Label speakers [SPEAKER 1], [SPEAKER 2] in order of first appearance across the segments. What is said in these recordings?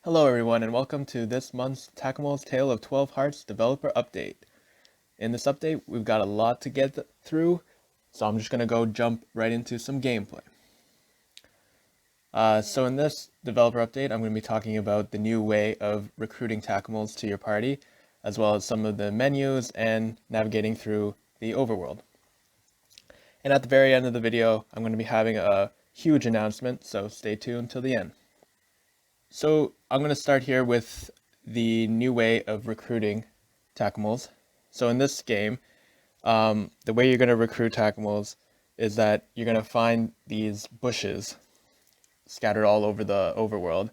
[SPEAKER 1] Hello everyone and welcome to this month's Takamals Tale of 12 Hearts developer update. In this update, we've got a lot to get through, so I'm just going to go jump right into some gameplay. So in this developer update, I'm going to be talking about the new way of recruiting Takamals to your party, as well as some of the menus and navigating through the overworld. And at the very end of the video, I'm going to be having a huge announcement, so stay tuned till the end. So I'm going to start here with the new way of recruiting Takamals. So in this game, the way you're going to recruit Takamals is that you're going to find these bushes scattered all over the overworld.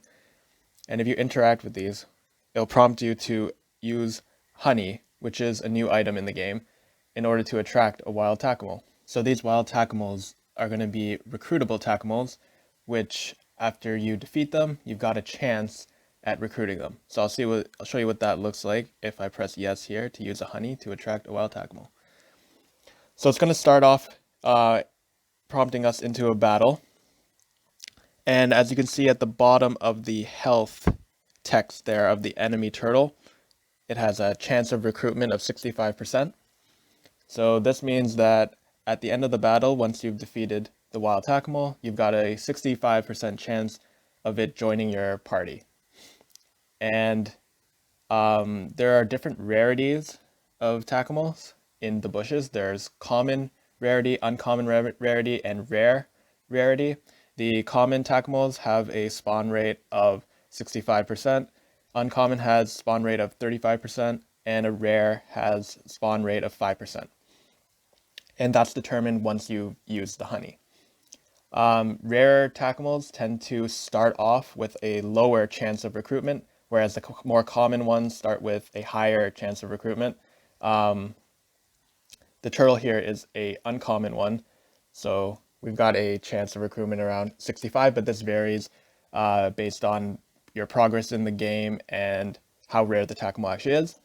[SPEAKER 1] And if you interact with these, it'll prompt you to use honey, which is a new item in the game, in order to attract a wild Takamal. So these wild Takamals are going to be recruitable Takamals, which after you defeat them, you've got a chance at recruiting them. So I'll show you what that looks like if I press yes here to use a honey to attract a wild Takamal. So it's going to start off prompting us into a battle. And as you can see at the bottom of the health text there of the enemy turtle, it has a chance of recruitment of 65%. So this means that at the end of the battle, once you've defeated the wild Takamal, you've got a 65% chance of it joining your party. And there are different rarities of Takamals in the bushes. There's common rarity, uncommon rarity, and rare rarity. The common Takamals have a spawn rate of 65%. Uncommon has spawn rate of 35%, and a rare has spawn rate of 5%. And that's determined once you use the honey. Rare Takamals tend to start off with a lower chance of recruitment, whereas the more common ones start with a higher chance of recruitment. The turtle here is a uncommon one, so we've got a chance of recruitment around 65, but this varies based on your progress in the game and how rare the Takamal actually is.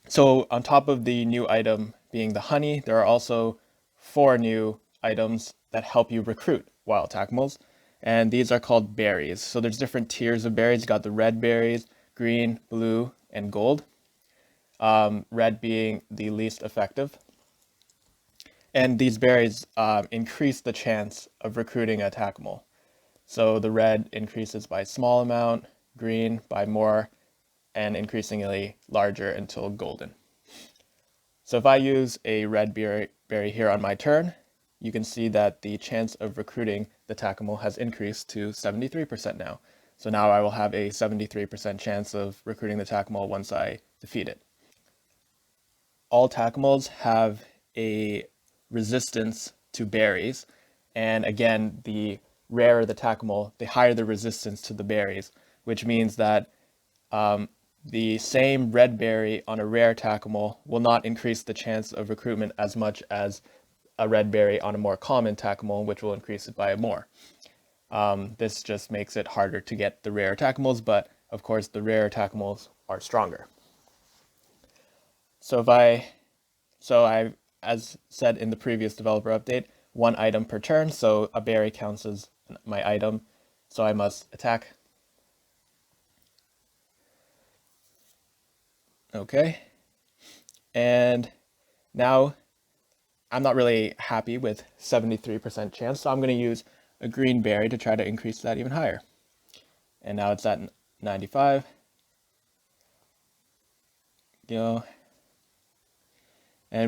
[SPEAKER 1] So on top of the new item being the honey, there are also 4 new items that help you recruit wild Takamals, and these are called berries. So there's different tiers of berries. You got the red berries, green, blue, and gold. Red being the least effective. And these berries increase the chance of recruiting a Takamal. So the red increases by a small amount, green by more, and increasingly larger until golden. So if I use a red berry here on my turn, you can see that the chance of recruiting the Takamal has increased to 73% now. So now I will have a 73% chance of recruiting the Takamal once I defeat it. All Takamals have a resistance to berries, and again, the rarer the Takamal, the higher the resistance to the berries, which means that the same red berry on a rare Takamal will not increase the chance of recruitment as much as a red berry on a more common Takamal, which will increase it by more. This just makes it harder to get the rare Takamals, but of course the rare Takamals are stronger. So I, as said in the previous developer update, 1 item per turn, so a berry counts as my item, so I must attack. Okay, and now I'm not really happy with 73% chance, so I'm going to use a green berry to try to increase that even higher. And now it's at 95. And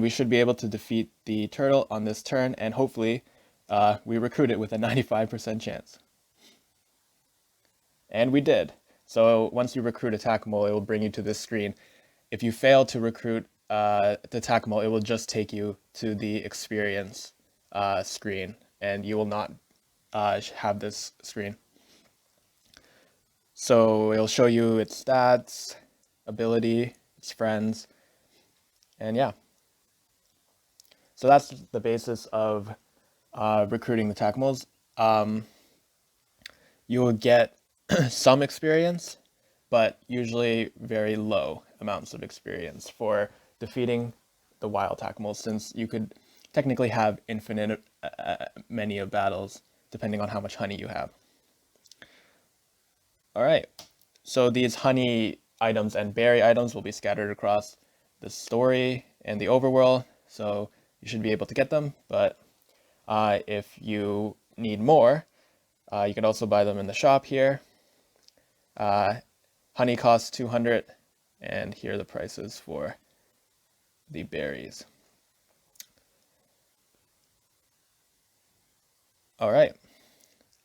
[SPEAKER 1] we should be able to defeat the turtle on this turn, and hopefully we recruit it with a 95% chance. And we did. So once you recruit a Takamal, it will bring you to this screen. If you fail to recruit the Takamal, it will just take you to the experience screen, and you will not have this screen. So it'll show you its stats, ability, its friends, and yeah. So that's the basis of recruiting the Takamals. You will get some experience, but usually very low amounts of experience for defeating the wild Takamals, since you could technically have infinite many of battles depending on how much honey you have. All right. So these honey items and berry items will be scattered across the story and the overworld. So you should be able to get them. But if you need more, you can also buy them in the shop here. Honey costs 200, and here are the prices for the berries. All right.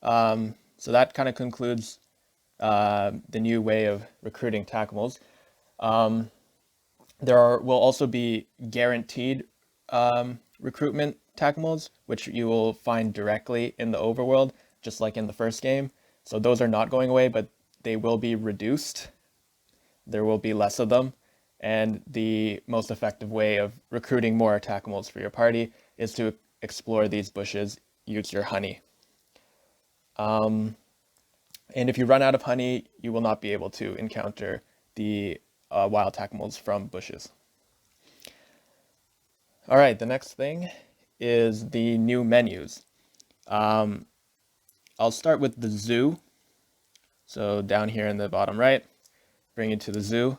[SPEAKER 1] So that kind of concludes the new way of recruiting Takamals. Will also be guaranteed recruitment Takamals, which you will find directly in the overworld, just like in the first game. So those are not going away, but they will be reduced. There will be less of them. And the most effective way of recruiting more Takamals for your party is to explore these bushes, use your honey. And if you run out of honey, you will not be able to encounter the wild Takamals from bushes. All right, the next thing is the new menus. I'll start with the zoo. So down here in the bottom right, bring you to the zoo.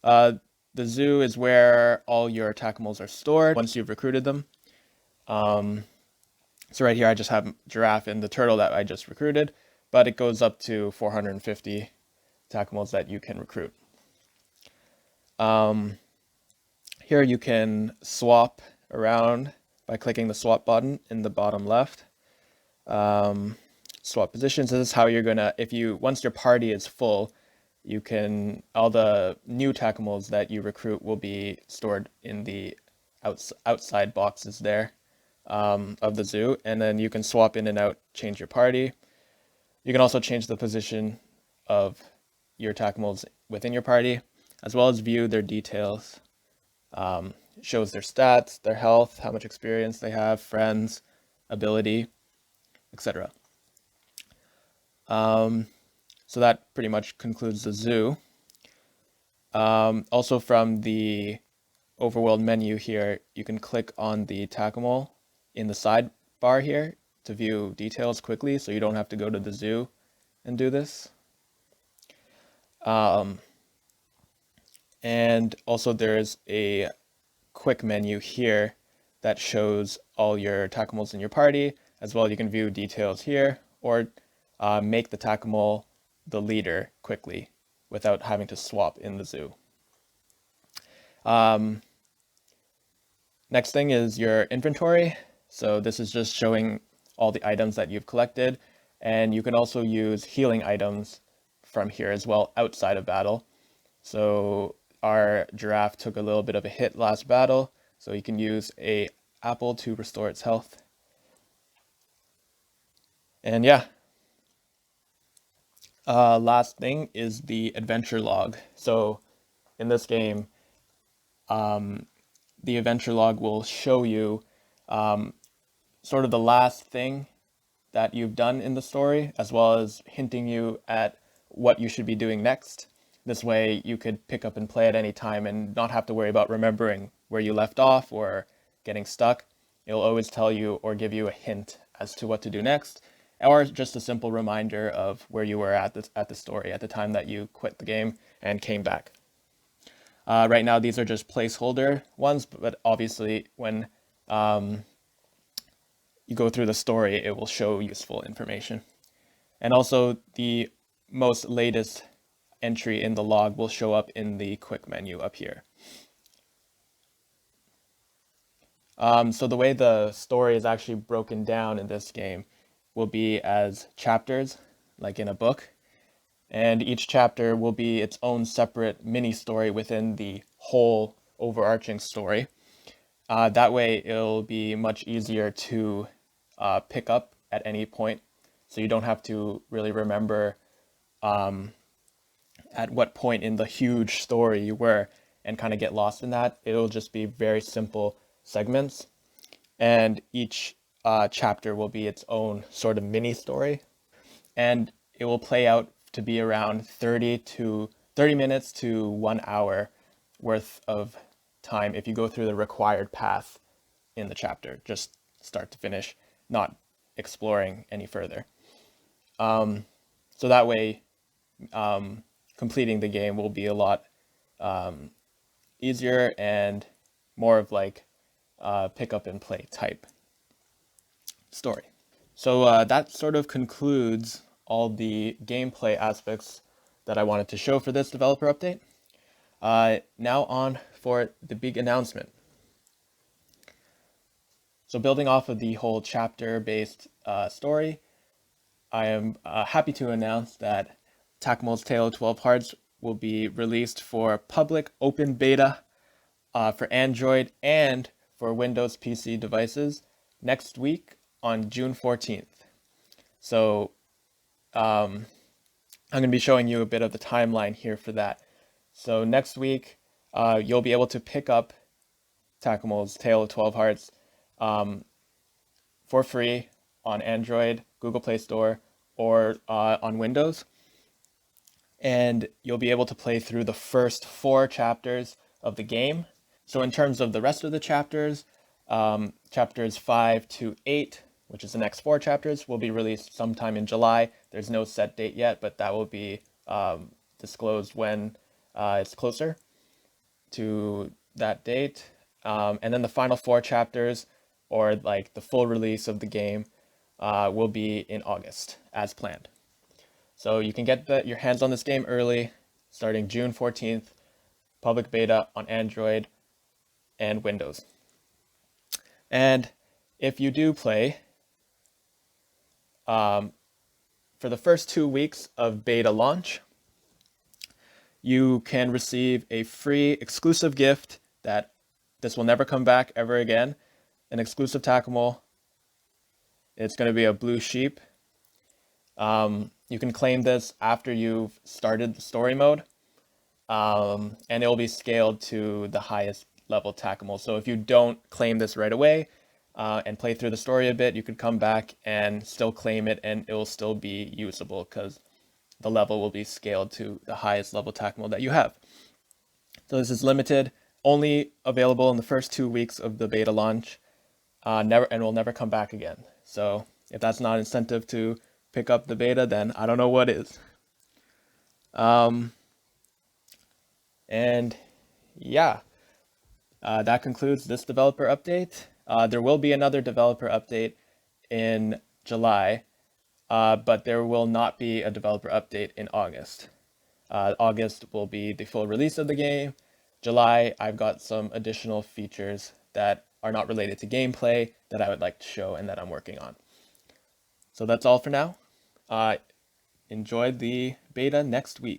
[SPEAKER 1] The zoo is where all your Takamals are stored once you've recruited them. So right here, I just have giraffe and the turtle that I just recruited, but it goes up to 450 Takamals that you can recruit. Here you can swap around by clicking the swap button in the bottom left. Swap positions. This is how you're gonna, once your party is full, all the new Takamals that you recruit will be stored in the outside boxes there of the zoo, and then you can swap in and out, change your party. You can also change the position of your Takamals within your party, as well as view their details. Shows their stats, their health, how much experience they have, friends, ability, etc. So that pretty much concludes the zoo. Also from the Overworld menu here, you can click on the Takamal in the sidebar here to view details quickly, so you don't have to go to the zoo and do this. And also there's a quick menu here that shows all your Takamals in your party. As well, you can view details here, or make the Takamal the leader quickly without having to swap in the zoo. Next thing is your inventory. So this is just showing all the items that you've collected, and you can also use healing items from here as well outside of battle. So our giraffe took a little bit of a hit last battle, so you can use an apple to restore its health. And yeah, last thing is the adventure log. So in this game, the adventure log will show you sort of the last thing that you've done in the story, as well as hinting you at what you should be doing next. This way you could pick up and play at any time and not have to worry about remembering where you left off or getting stuck. It'll always tell you or give you a hint as to what to do next, or just a simple reminder of where you were at the story at the time that you quit the game and came back. Right now, these are just placeholder ones, but obviously when you go through the story, it will show useful information. And also the most latest entry in the log will show up in the quick menu up here. So the way the story is actually broken down in this game will be as chapters, like in a book. And each chapter will be its own separate mini story within the whole overarching story. That way it'll be much easier to pick up at any point. So you don't have to really remember at what point in the huge story you were and kind of get lost in that. It'll just be very simple segments. And each chapter will be its own sort of mini story. And it will play out to be around 30 minutes to 1 hour worth of time if you go through the required path in the chapter, just start to finish, not exploring any further. So that way completing the game will be a lot easier and more of like pick up and play type story. So that sort of concludes all the gameplay aspects that I wanted to show for this developer update. Now on for the big announcement. So building off of the whole chapter-based story, I am happy to announce that Takamals Tale of 12 Hearts will be released for public open beta for Android and for Windows PC devices next week on June 14th. So I'm going to be showing you a bit of the timeline here for that. So next week, you'll be able to pick up Takamals Tale of 12 Hearts for free on Android, Google Play Store, or on Windows. And you'll be able to play through the first 4 chapters of the game. So in terms of the rest of the chapters, chapters 5 to 8, which is the next 4 chapters, will be released sometime in July. There's no set date yet, but that will be disclosed when it's closer to that date. And then the final 4 chapters, or like the full release of the game, will be in August, as planned. So you can get your hands on this game early, starting June 14th, public beta on Android and Windows. And if you do play, for the first 2 weeks of beta launch, you can receive a free exclusive gift that this will never come back ever again, an exclusive Takamal. It's going to be a blue sheep. You can claim this after you've started the story mode, and it will be scaled to the highest level Takamal. So if you don't claim this right away and play through the story a bit, you could come back and still claim it, and it will still be usable because the level will be scaled to the highest level Takamal that you have. So this is limited, only available in the first 2 weeks of the beta launch, and will never come back again. So if that's not incentive to pick up the beta, then I don't know what is. And yeah, that concludes this developer update. There will be another developer update in July, but there will not be a developer update in August. August will be the full release of the game. July, I've got some additional features that are not related to gameplay that I would like to show and that I'm working on. So that's all for now. Enjoy the beta next week.